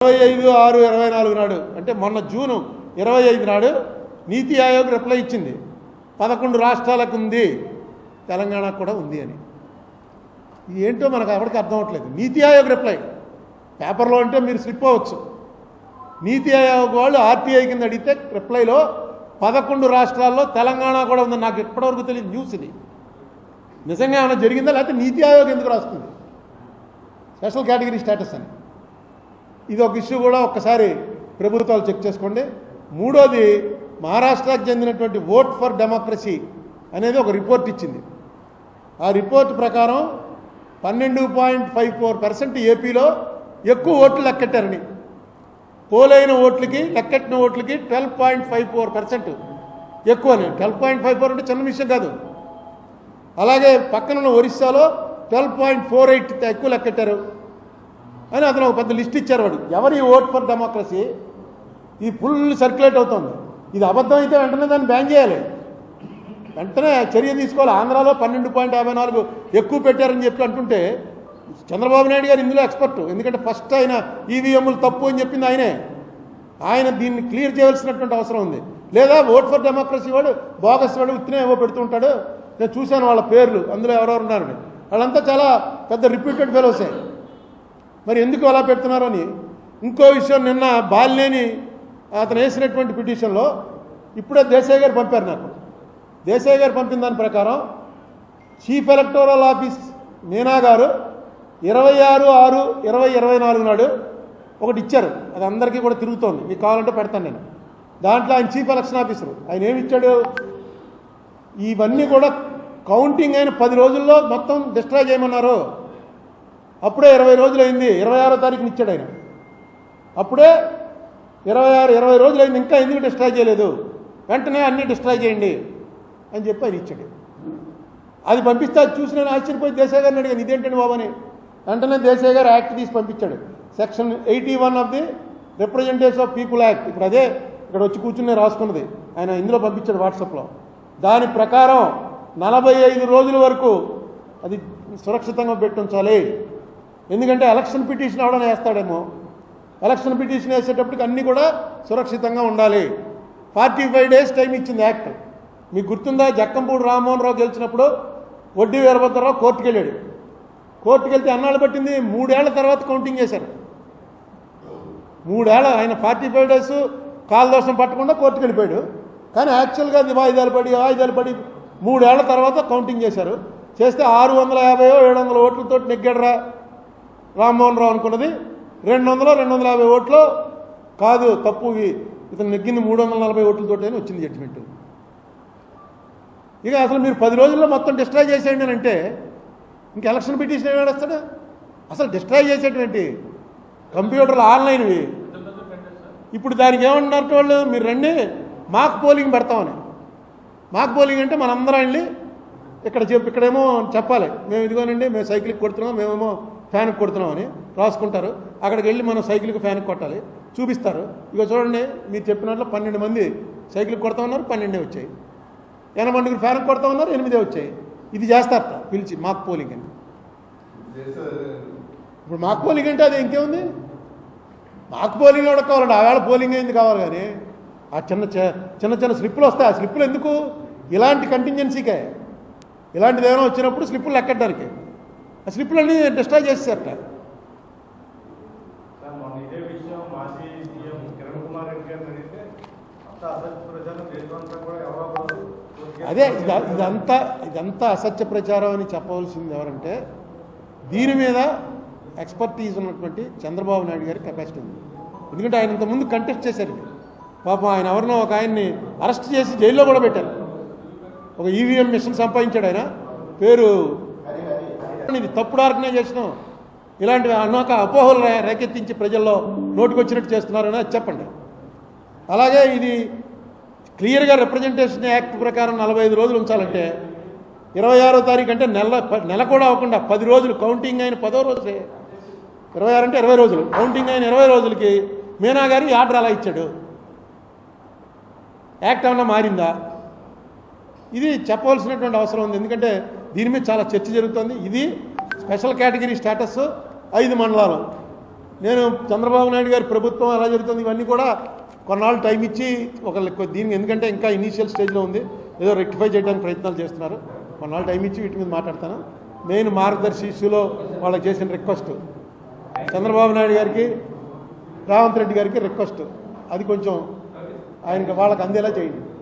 25/6/24 నాడు అంటే మొన్న జూన్ 25 నాడు నీతి ఆయోగ్ రిప్లై ఇచ్చింది 11 రాష్ట్రాలకు ఉంది, తెలంగాణకు కూడా ఉంది అని. ఇది ఏంటో మనకు ఎవరికి అర్థం అవ్వట్లేదు. నీతి ఆయోగ్ రిప్లై పేపర్లో అంటే మీరు స్లిప్ అవ్వచ్చు. నీతి ఆయోగ్ వాళ్ళు ఆర్టీఐ కింద అడిగితే రిప్లైలో 11 రాష్ట్రాల్లో తెలంగాణ కూడా ఉందని నాకు ఎప్పటివరకు తెలియదు న్యూస్. ఇది నిజంగా ఏమైనా జరిగిందా లేకపోతే నీతి ఆయోగ్ ఎందుకు రాస్తుంది స్పెషల్ కేటగిరీ స్టేటస్ అని? ఇది ఒక ఇష్యూ కూడా ఒక్కసారి ప్రభుత్వాలు చెక్ చేసుకోండి. మూడోది, మహారాష్ట్రకు చెందినటువంటి ఓట్ ఫర్ డెమోక్రసీ అనేది ఒక రిపోర్ట్ ఇచ్చింది. ఆ రిపోర్ట్ ప్రకారం 12.54% ఏపీలో ఎక్కువ ఓట్లు లెక్కెట్టారని, పోలైన ఓట్లకి లెక్కెట్టిన ఓట్లకి 12.54% ఎక్కువ అని. 12.54 అంటే చిన్న విషయం కాదు. అలాగే పక్కనున్న ఒరిస్సాలో 12.48 ఎక్కువ లెక్కెట్టారు అని అతను ఒక పెద్ద లిస్ట్ ఇచ్చారు. వాడు ఎవరి ఓట్ ఫర్ డెమోక్రసీ ఇది ఫుల్ సర్క్యులేట్ అవుతుంది. ఇది అబద్ధం అయితే వెంటనే దాన్ని బ్యాన్ చేయాలి, వెంటనే చర్య తీసుకోవాలి. ఆంధ్రాలో 12.54 ఎక్కువ పెట్టారని చెప్పి అంటుంటే చంద్రబాబు నాయుడు గారు ఇందులో ఎక్స్పర్ట్. ఎందుకంటే ఫస్ట్ ఆయన ఈవీఎంలు తప్పు అని చెప్పింది ఆయనే. ఆయన దీన్ని క్లియర్ చేయాల్సినటువంటి అవసరం ఉంది. లేదా ఓట్ ఫర్ డెమోక్రసీ వాడు బోగస్ వాడు ఉత్తినే ఏవో పెడుతూ ఉంటాడు. నేను చూశాను వాళ్ళ పేర్లు, అందులో ఎవరెవరు ఉన్నారని. వాళ్ళంతా చాలా పెద్ద రిప్యూటెడ్ ఫెలోసే. మరి ఎందుకు అలా పెడుతున్నారు అని. ఇంకో విషయం, నిన్న బాలినేని అతను వేసినటువంటి పిటిషన్లో ఇప్పుడే దేశాయ్ గారు పంపారు నాకు. దేశాయ్ గారు పంపిన దాని ప్రకారం చీఫ్ ఎలక్టోరల్ ఆఫీస్ మీనా గారు 26/6/2024 నాడు ఒకటి ఇచ్చారు. అది అందరికీ కూడా తిరుగుతోంది, మీకు కావాలంటే పెడతాను నేను. దాంట్లో ఆయన చీఫ్ ఎలక్షన్ ఆఫీసరు ఆయన ఏమి ఇచ్చాడు, ఇవన్నీ కూడా కౌంటింగ్ అయిన 10 రోజుల్లో మొత్తం డిస్ట్రాయ్ చేయమన్నారు. అప్పుడే 20 రోజులు అయింది, 26వ తారీఖున ఇచ్చాడు ఆయన. అప్పుడే 20 రోజులు అయింది, ఇంకా ఎందుకు డిస్ట్రాయ్ చేయలేదు, వెంటనే అన్నీ డిస్ట్రాయ్ చేయండి అని చెప్పి ఆయన ఇచ్చాడు. అది పంపిస్తే అది చూసి నేను ఆశ్చర్యపోయి దేశాయ్ గారిని అడిగాను, ఇదేంటండి బాబు అని. వెంటనే దేశాయ్ గారు యాక్ట్ తీసి పంపించాడు. Section 81 of the representatives of people act. ఇప్పుడు అదే ఇక్కడ వచ్చి కూర్చుని రాసుకున్నది ఆయన ఇందులో పంపించాడు వాట్సాప్లో. దాని ప్రకారం 45 రోజుల వరకు అది సురక్షితంగా పెట్టుంచాలి. ఎందుకంటే ఎలక్షన్ పిటిషన్ ఎవడన్నా వేస్తాడేమో, ఎలక్షన్ పిటిషన్ వేసేటప్పటికి అన్నీ కూడా సురక్షితంగా ఉండాలి. 45 డేస్ టైం ఇచ్చింది యాక్ట్. మీకు గుర్తుందా, జక్కంపూడి రామ్మోహన్ రావు గెలిచినప్పుడు వడ్డీ వీరభద్రరావు కోర్టుకు వెళ్ళాడు. కోర్టుకు వెళ్తే అన్నాళ్ళు పట్టింది, 3 ఏళ్ల తర్వాత కౌంటింగ్ చేశారు. 3 ఏళ్ళ ఆయన 45 డేస్ కాలదోషం పట్టకుండా కోర్టుకు వెళ్ళిపోయాడు. కానీ యాక్చువల్గా అది వాయిదాలు పడి 3 ఏళ్ల తర్వాత కౌంటింగ్ చేశారు. చేస్తే 650-700 ఓట్లతో నెగ్గాడరా రామ్మోహన్ రావు అనుకున్నది 200-250 ఓట్లు కాదు, తప్పు, ఇతను నెగ్గింది 340 ఓట్లతోటి అని వచ్చింది జడ్జిమెంట్. ఇక అసలు మీరు 10 రోజుల్లో మొత్తం డిస్ట్రాయ్ చేసేయండి అని అంటే ఇంక ఎలక్షన్ పిటిషన్ ఏమి వేస్తాడు? అసలు డిస్ట్రాయ్ చేసేటువంటి కంప్యూటర్లు ఆన్లైన్వి. ఇప్పుడు దానికి ఏమంటున్నారు వాళ్ళు, మీరు రండి మాక్ పోలింగ్ పెడతామని. మాక్ పోలింగ్ అంటే మనందరం వెళ్ళి ఇక్కడేమో చెప్పాలి, మేము ఇదిగోనండి మేము సైకిల్కి కొడుతున్నాం, మేమేమో ఫ్యాన్కి కొడుతున్నాం అని రాసుకుంటారు. అక్కడికి వెళ్ళి మనం సైకిల్కి ఫ్యాన్కి కొట్టాలి, చూపిస్తారు. ఇక చూడండి మీరు చెప్పినట్లు 12 మంది సైకిల్కి కొడతా ఉన్నారు, 12 వచ్చాయి. 80 మందికి ఫ్యాన్కి కొడతా ఉన్నారు, 8 వచ్చాయి. ఇది చేస్తారట పిలిచి మాక్ పోలింగ్ అని. ఇప్పుడు మాక్ పోలింగ్ అంటే అది ఇంకేముంది, మాక్ పోలింగ్ కూడా కావాలండి. ఆవేళ పోలింగ్ అయింది కావాలి, కానీ ఆ చిన్న స్లిప్పులు వస్తాయి. ఆ స్లిప్పులు ఎందుకు? ఇలాంటి కంటింజెన్సీకే, ఇలాంటిది ఏమైనా వచ్చినప్పుడు స్లిప్పులు లెక్కడానికి. ఆ స్లిప్పులన్నీ డిస్ట్రాయ్ చేసేసారట. అదే ఇదంతా అసత్య ప్రచారం అని చెప్పవలసింది ఎవరంటే, దీని మీద ఎక్స్పర్టీజ్ ఉన్నటువంటి చంద్రబాబు నాయుడు గారి కెపాసిటీ ఉంది. ఎందుకంటే ఆయన ఇంతకుముందు కంటెస్ట్ చేశారు. పాపం ఆయన ఎవరినో ఒక ఆయన్ని అరెస్ట్ చేసి జైల్లో కూడా పెట్టారు. ఒక ఈవీఎం మిషన్ సంపాదించాడు ఆయన, పేరు ఇది తప్పుడు ఆర్గనైజేషన్. ఇలాంటివి అన్నాక అపోహలు రేకెత్తించి ప్రజల్లో నోటుకొచ్చినట్టు చేస్తున్నారని అది చెప్పండి. అలాగే ఇది క్లియర్గా రిప్రజెంటేషన్ యాక్ట్ ప్రకారం 45 రోజులు ఉంచాలంటే 26వ తారీఖు అంటే నెల కూడా అవ్వకుండా 10 రోజులు కౌంటింగ్ అయిన 10వ రోజే. 26 అంటే 20 రోజులు, కౌంటింగ్ అయిన 20 రోజులకి మీనా గారు ఆర్డర్ అలా ఇచ్చాడు. యాక్ట్ ఏమన్నా మారిందా? ఇది చెప్పవలసినటువంటి అవసరం ఉంది. ఎందుకంటే దీని మీద చాలా చర్చ జరుగుతుంది. ఇది స్పెషల్ కేటగిరీ స్టేటస్ 5 మండలాలు. నేను చంద్రబాబు నాయుడు గారి ప్రభుత్వం ఎలా జరుగుతుంది ఇవన్నీ కూడా కొన్నాళ్ళు టైం ఇచ్చి దీనికి ఎందుకంటే ఇంకా ఇనీషియల్ స్టేజ్లో ఉంది, ఏదో రెక్టిఫై చేయడానికి ప్రయత్నాలు చేస్తున్నారు. కొన్నాళ్ళు టైం ఇచ్చి వీటి మీద మాట్లాడతాను. మెయిన్ మార్గదర్శి ఇష్యూలో వాళ్ళకి చేసిన రిక్వెస్ట్ చంద్రబాబు నాయుడు గారికి, రేవంత్ రెడ్డి గారికి రిక్వెస్ట్, అది కొంచెం ఆయనకి వాళ్ళకి అందేలా చేయండి.